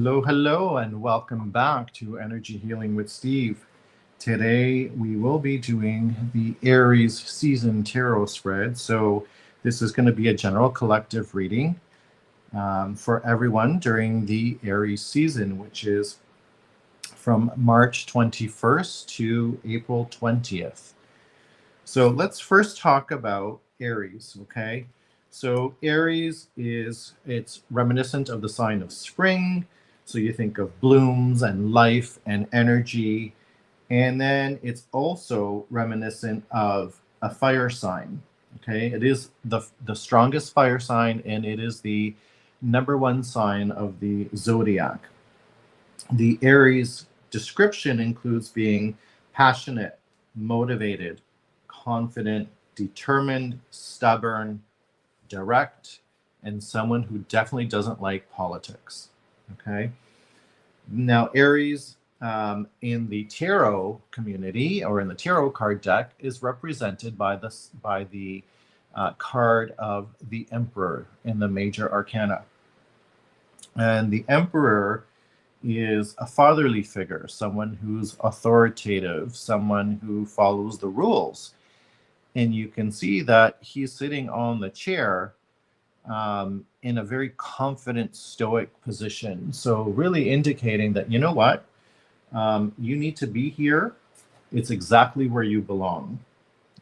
Hello, hello, and welcome back to Energy Healing with Steve. Today we will be doing the Aries season tarot spread. So this is going to be a general collective reading for everyone during the Aries season, which is from March 21st to April 20th. So let's first talk about Aries, okay? So Aries it's reminiscent of the sign of spring. So you think of blooms and life and energy. And then it's also reminiscent of a fire sign, okay? It is the strongest fire sign, and it is the number one sign of the zodiac. The Aries description includes being passionate, motivated, confident, determined, stubborn, direct, and someone who definitely doesn't like politics. Okay. Now, Aries in the tarot community or in the tarot card deck is represented by the card of the Emperor in the major arcana. And the Emperor is a fatherly figure, someone who's authoritative, someone who follows the rules. And you can see that he's sitting on the chair in a very confident, stoic position. So really indicating that, you know what, you need to be here. It's exactly where you belong.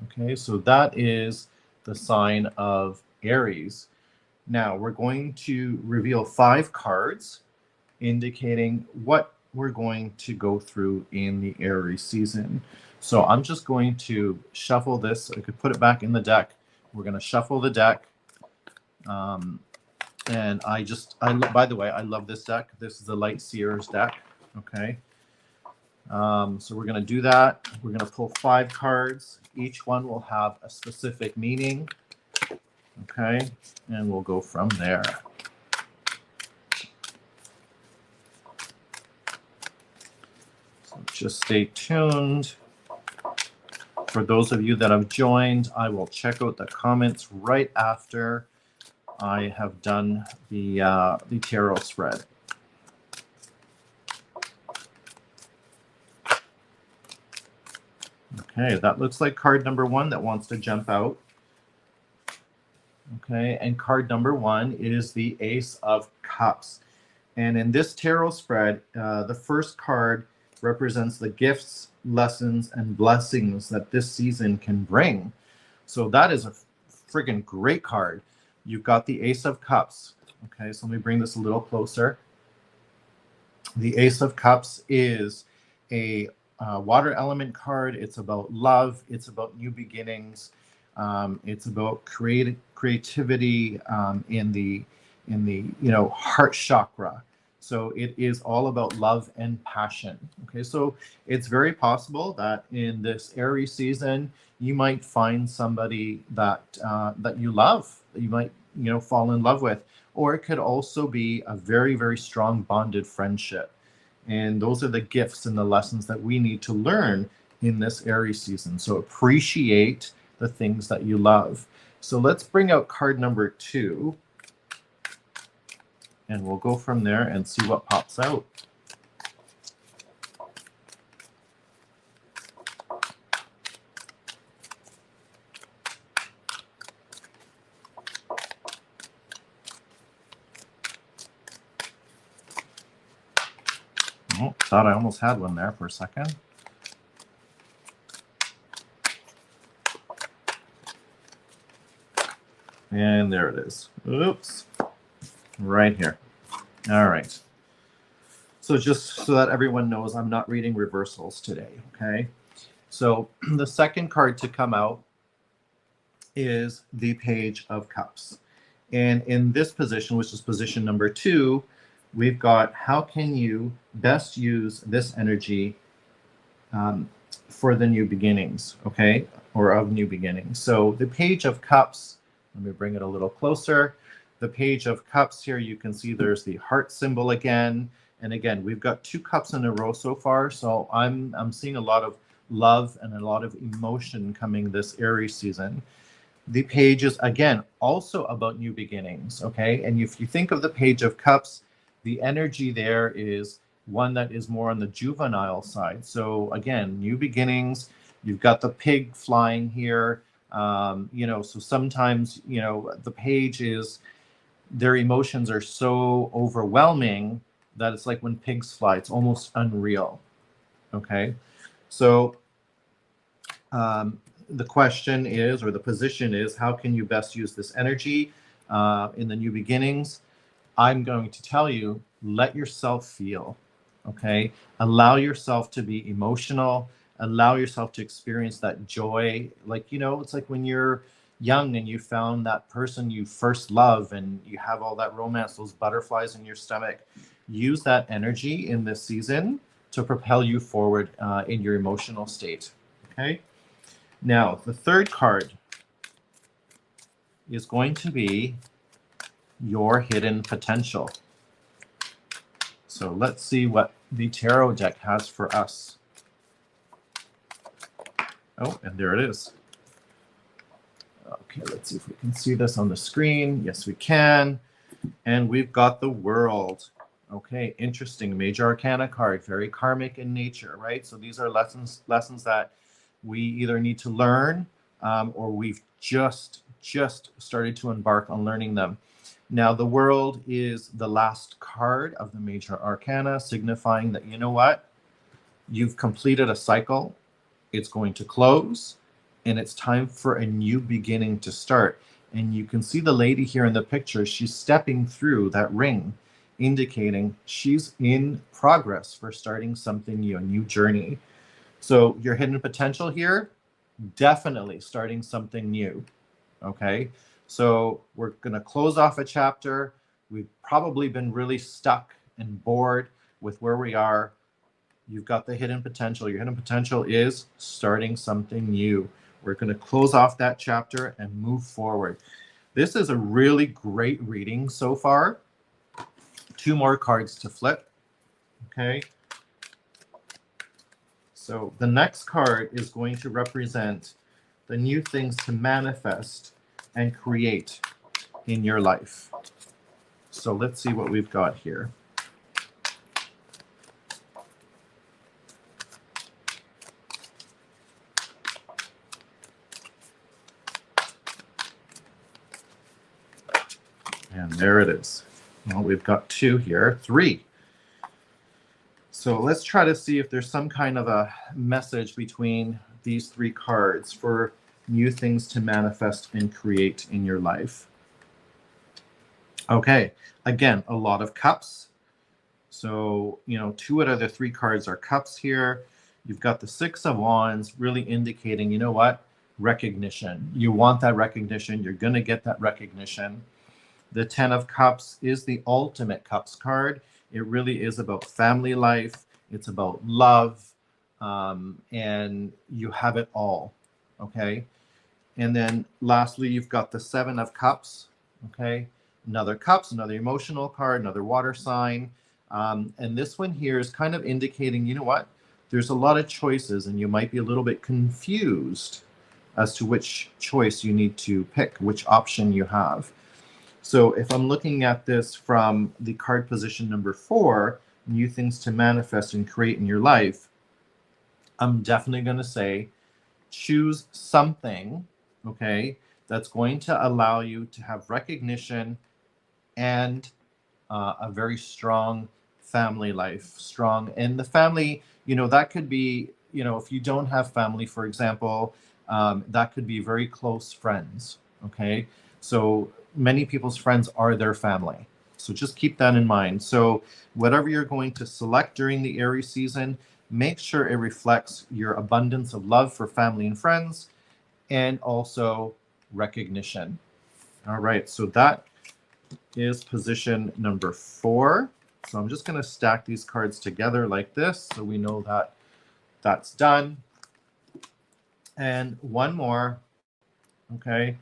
Okay, so that is the sign of Aries. Now we're going to reveal 5 cards indicating what we're going to go through in the Aries season. So I'm just going to shuffle this. I could put it back in the deck. We're going to shuffle the deck. And by the way, I love this deck. This is the Light Seers deck. Okay. So we're going to do that. We're going to pull 5 cards. Each one will have a specific meaning. Okay. And we'll go from there. So just stay tuned. For those of you that have joined, I will check out the comments right after I have done the tarot spread. Okay, that looks like card number 1 that wants to jump out. Okay, and card number 1 is the Ace of Cups. And in this tarot spread, the first card represents the gifts, lessons, and blessings that this season can bring. So that is a friggin' great card. You've got the Ace of Cups. Okay, so let me bring this a little closer. The Ace of Cups is a water element card. It's about love. It's about new beginnings. It's about creativity in the heart chakra. So it is all about love and passion. Okay, so it's very possible that in this Aries season, you might find somebody that you love, that you might fall in love with, or it could also be a very, very strong bonded friendship. And those are the gifts and the lessons that we need to learn in this Aries season. So appreciate the things that you love. So let's bring out card number 2. And we'll go from there and see what pops out. Oh, thought I almost had one there for a second. And there it is. Oops. Right here. All right. So just so that everyone knows, I'm not reading reversals today, okay? So the second card to come out is the Page of Cups. And in this position, which is position number 2, we've got how can you best use this energy for the new beginnings, okay? Or of new beginnings. So the Page of Cups, let me bring it a little closer. The Page of Cups here, you can see there's the heart symbol again. And again, we've got 2 cups in a row so far. So I'm seeing a lot of love and a lot of emotion coming this Aries season. The Page is, again, also about new beginnings, okay? And if you think of the Page of Cups, the energy there is one that is more on the juvenile side. So again, new beginnings. You've got the pig flying here. So sometimes, the page is, their emotions are so overwhelming that it's like when pigs fly, it's almost unreal. Okay. So the question is, or the position is, how can you best use this energy in the new beginnings? I'm going to tell you, let yourself feel, okay? Allow yourself to be emotional. Allow yourself to experience that joy. Like, it's like when you're young and you found that person you first love and you have all that romance, those butterflies in your stomach. Use that energy in this season to propel you forward in your emotional state, okay? Now, the third card is going to be your hidden potential. So let's see what the tarot deck has for us. Oh, and there it is. Okay, let's see if we can see this on the screen. Yes, we can. And we've got the World. Okay, interesting. Major Arcana card, very karmic in nature, right? So these are lessons that we either need to learn or we've just started to embark on learning them. Now, the World is the last card of the Major Arcana, signifying that, you know what? You've completed a cycle. It's going to close, and it's time for a new beginning to start. And you can see the lady here in the picture. She's stepping through that ring, indicating she's in progress for starting something new, a new journey. So your hidden potential here, definitely starting something new. Okay, so we're going to close off a chapter. We've probably been really stuck and bored with where we are. You've got the hidden potential. Your hidden potential is starting something new. We're going to close off that chapter and move forward. This is a really great reading so far. 2 more cards to flip. Okay. So the next card is going to represent the new things to manifest and create in your life. So let's see what we've got here. And there it is. Well, we've got 2 here, 3. So let's try to see if there's some kind of a message between these 3 cards for new things to manifest and create in your life. Okay, again, a lot of cups. So, 2 out of the 3 cards are cups here. You've got the 6 of Wands, really indicating, you know what? Recognition. You want that recognition. You're going to get that recognition. The 10 of Cups is the ultimate Cups card. It really is about family life. It's about love. And you have it all. Okay. And then lastly, you've got the 7 of Cups. Okay. Another Cups, another emotional card, another water sign. And this one here is kind of indicating, you know what? There's a lot of choices and you might be a little bit confused as to which choice you need to pick, which option you have. So if I'm looking at this from the card position number 4, new things to manifest and create in your life, I'm definitely going to say choose something, okay, that's going to allow you to have recognition and a very strong family life. Strong. And the family, that could be, if you don't have family, for example, that could be very close friends, okay? So many people's friends are their family. So just keep that in mind. So whatever you're going to select during the Aries season, make sure it reflects your abundance of love for family and friends and also recognition. All right, so that is position number 4. So I'm just going to stack these cards together like this so we know that that's done. And one more, okay.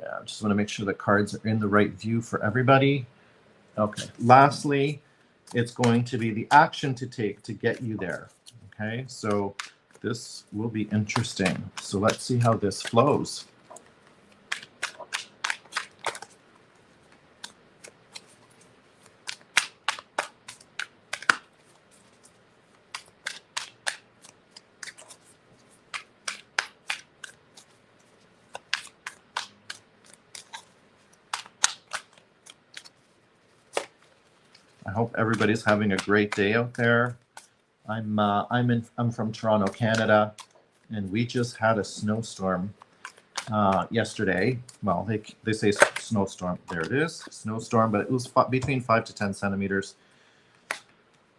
Yeah, I just want to make sure the cards are in the right view for everybody. Okay, lastly, it's going to be the action to take to get you there. Okay, so this will be interesting. So let's see how this flows. I hope everybody's having a great day out there. I'm from Toronto, Canada, and we just had a snowstorm yesterday. Well, they say snowstorm. There it is, snowstorm, but it was between 5 to 10 centimeters.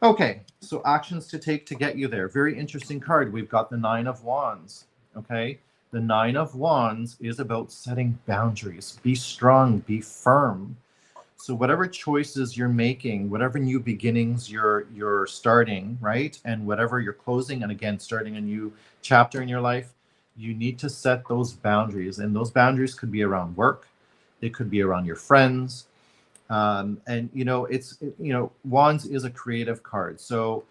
Okay, so actions to take to get you there. Very interesting card. We've got the Nine of Wands. Okay, the Nine of Wands is about setting boundaries. Be strong, be firm. So whatever choices you're making, whatever new beginnings you're starting, right? And whatever you're closing, and again, starting a new chapter in your life, you need to set those boundaries. And those boundaries could be around work, it could be around your friends. And Wands is a creative card. So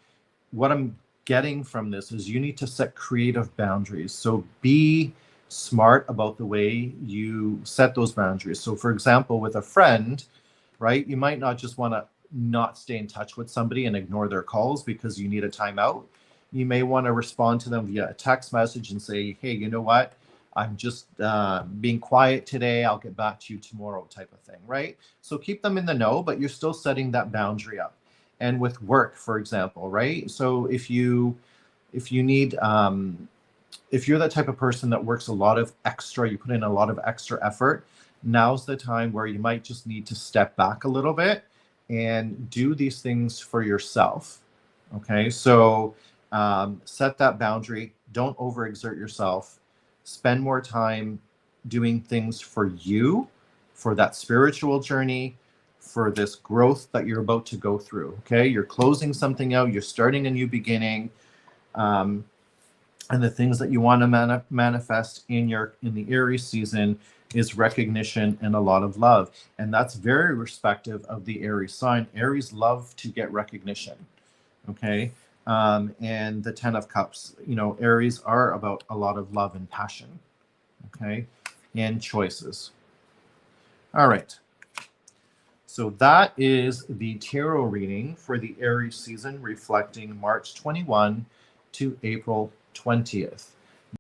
what I'm getting from this is you need to set creative boundaries. So be smart about the way you set those boundaries. So for example, with a friend, right, you might not just want to not stay in touch with somebody and ignore their calls because you need a timeout. You may want to respond to them via a text message and say, hey, you know what? I'm just being quiet today. I'll get back to you tomorrow, type of thing, right? So keep them in the know, but you're still setting that boundary up. And with work, for example, right? So if you need if you're that type of person that works a lot of extra, you put in a lot of extra effort, now's the time where you might just need to step back a little bit and do these things for yourself. Okay, so set that boundary. Don't overexert yourself. Spend more time doing things for you, for that spiritual journey, for this growth that you're about to go through. Okay, you're closing something out, you're starting a new beginning. And the things that you want to manifest in the Aries season is recognition and a lot of love, and that's very respective of the Aries sign. Aries love to get recognition. Okay, and the Ten of Cups. Aries are about a lot of love and passion. Okay, and choices. All right. So that is the tarot reading for the Aries season, reflecting March 21 to April 20th.